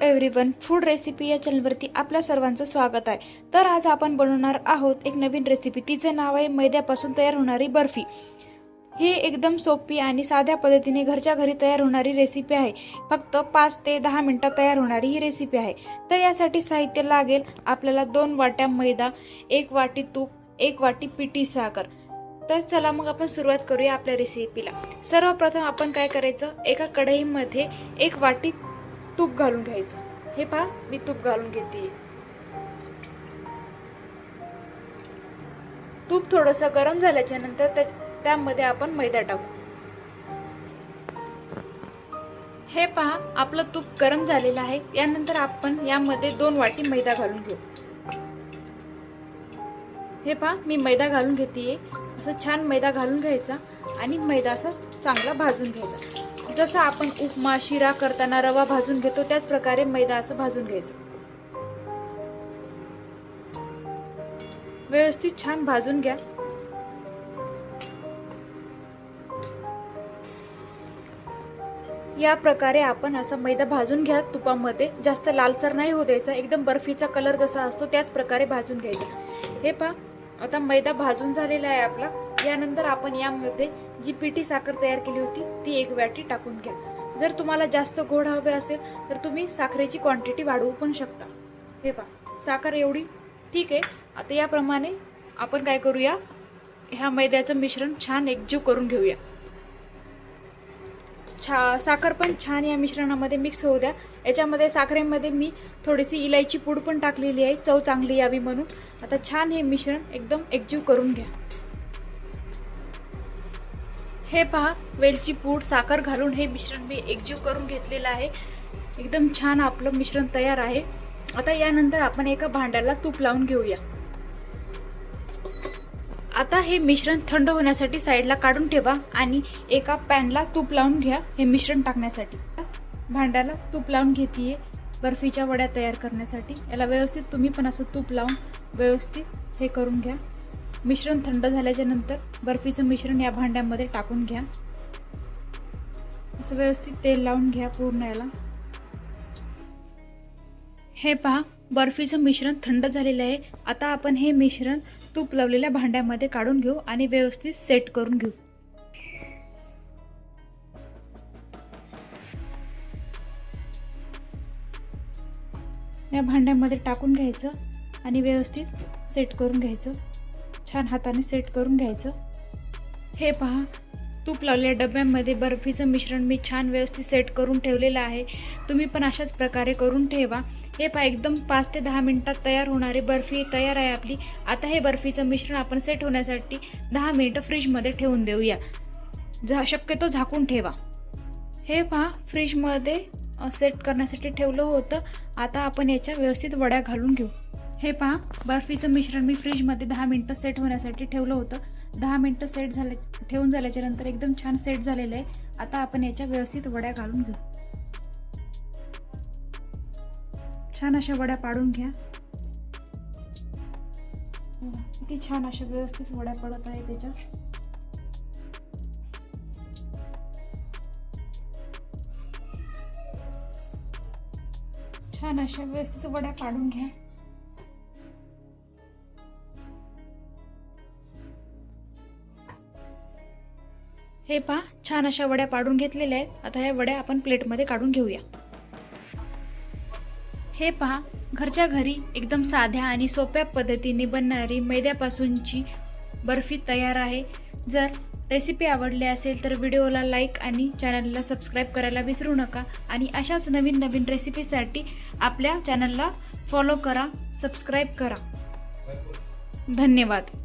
Everyone, food recipe या चॅनलवरती आपल्या सर्वांचं स्वागत आहे। तर आज आपण बनवणार आहोत एक नवीन रेसिपी। तिचे नाव आहे मैद्यापासून तयार होणारी बर्फी। ही एकदम सोपी आणि साध्या पद्धतीने घरच्या घरी तयार होणारी रेसिपी आहे। फक्त 5 ते 10 मिनिटात तयार होणारी ही रेसिपी आहे। तर यासाठी साहित्य लागेल आपल्याला 2 वाट्या मैदा, 1 वाटी तूप, 1 वाटी पिठी साखर। तर चला मग आपण सुरुवात करूया आपल्या रेसिपीला। सर्वप्रथम आपण काय करायचं, एका कढईमध्ये 1 वाटी तूप घालून घ्यायचं। हे पहा, मी तूप घालून घेते। तूप थोडंसं गरम झाल्याच्या नंतर त्यामध्ये आपण मैदा टाकू। हे पहा, आपलं तूप गरम झालेलं आहे। यानंतर आपण यामध्ये 2 वाटी मैदा घालून घेऊ। हे पहा, मी मैदा घालून घेते। असं छान मैदा घालून घ्यायचा आणि मैदा असं चांगला भाजून घ्यायचा। जसं आपण उपमा, शिरा करताना रवा भाजून घेतो त्याच प्रकारे मैदा असं भाजून घ्यायचं। व्यवस्थित छान भाजून घ्या। या प्रकारे आपण असा मैदा भाजून घ्या तुपामध्ये। जास्त लालसर नाही होऊ द्यायचा, एकदम बर्फीचा कलर जसा असतो त्याच प्रकारे भाजून घ्यायचा। हे पहा, आता मैदा भाजून झालेला आहे आपला। यानंतर आपण यामध्ये जी पिठी साखर तयार केली होती ती 1 वाटी टाकून घ्या। जर तुम्हाला जास्त गोड हवे असेल तर तुम्ही साखरेची क्वांटिटी वाढवू पण शकता। हे पहा, साखर एवढी ठीक आहे। आता याप्रमाणे आपण काय करूया, ह्या मैद्याचं मिश्रण छान एकजीव करून घेऊया। साखर पण छान या मिश्रणामध्ये मिक्स होऊ द्या। याच्यामध्ये साखरेमध्ये मी थोडीशी इलायची पूड पण टाकलेली आहे, चव चांगली यावी म्हणून। आता छान हे मिश्रण एकदम एकजीव करून घ्या। हे पहा, वेलची पूड, साखर घालून हे मिश्रण मी एकजीव करून घेतलेलं आहे। एकदम छान आपलं मिश्रण तयार आहे। आता यानंतर आपण एका भांड्याला तूप लावून घेऊया। आता हे मिश्रण थंड होण्यासाठी साईडला काढून ठेवा आणि एका पॅनला तूप लावून घ्या हे मिश्रण टाकण्यासाठी। भांड्याला तूप लावून घेते बर्फीच्या वड्या तयार करण्यासाठी। याला व्यवस्थित तुम्ही पण असं तूप लावून व्यवस्थित हे करून घ्या। मिश्रण थंड झाल्याच्या नंतर बर्फीचं मिश्रण या भांड्यामध्ये टाकून घ्या। असं व्यवस्थित तेल लावून घ्या पूर्ण याला। हे पहा, बर्फीचं मिश्रण थंड झालेलं आहे। आता आपण हे मिश्रण तूप लावलेल्या भांड्यामध्ये काढून घेऊ आणि व्यवस्थित सेट करून घेऊ। या भांड्यामध्ये टाकून घ्यायचं आणि व्यवस्थित सेट करून घ्यायचं। छान हाताने सेट करून घ्यायचं। हे पहा, तूप लावलेल्या डब्यामध्ये बर्फीचं मिश्रण मी छान व्यवस्थित सेट करून ठेवलेलं आहे। तुम्ही पण अशाच प्रकारे करून ठेवा। हे पहा, एकदम 5 ते 10 मिनिटात तयार होणारी बर्फी तयार आहे आपली। आता हे बर्फीचं मिश्रण आपण सेट होण्यासाठी 10 मिनिटं फ्रीजमध्ये ठेवून देऊया। शक्यतो झाकून ठेवा। हे पहा, फ्रीजमध्ये सेट करण्यासाठी ठेवलं होतं। आता आपण याच्या व्यवस्थित वड्या घालून घेऊ। हे पहा, बर्फीचं मिश्रण मी फ्रीजमध्ये 10 मिनिटं सेट होण्यासाठी ठेवलं होतं। 10 मिनिटं ठेवून झाल्याच्या नंतर एकदम छान सेट झालेलं आहे। आता आपण याच्या व्यवस्थित वड्या घालून घेऊ। छान अशा वड्या पाडून घ्या। किती छान अशा व्यवस्थित वड्या पडत आहे त्याच्या। छान अशा व्यवस्थित वड्या पाडून घ्या। हे पहा, छान अशा वड्या पाडून घेतलेल्या आहेत। आता ह्या वड्या आपण प्लेटमध्ये काढून घेऊया। हे पहा, घरच्या घरी एकदम साध्या आणि सोप्या पद्धतीने बनणारी मैद्यापासूनची बर्फी तयार आहे। जर रेसिपी आवडली असेल तर व्हिडिओला लाईक आणि चॅनलला सबस्क्राईब करायला विसरू नका। आणि अशाच नवीन नवीन रेसिपीसाठी आपल्या चॅनलला फॉलो करा, सबस्क्राईब करा। धन्यवाद।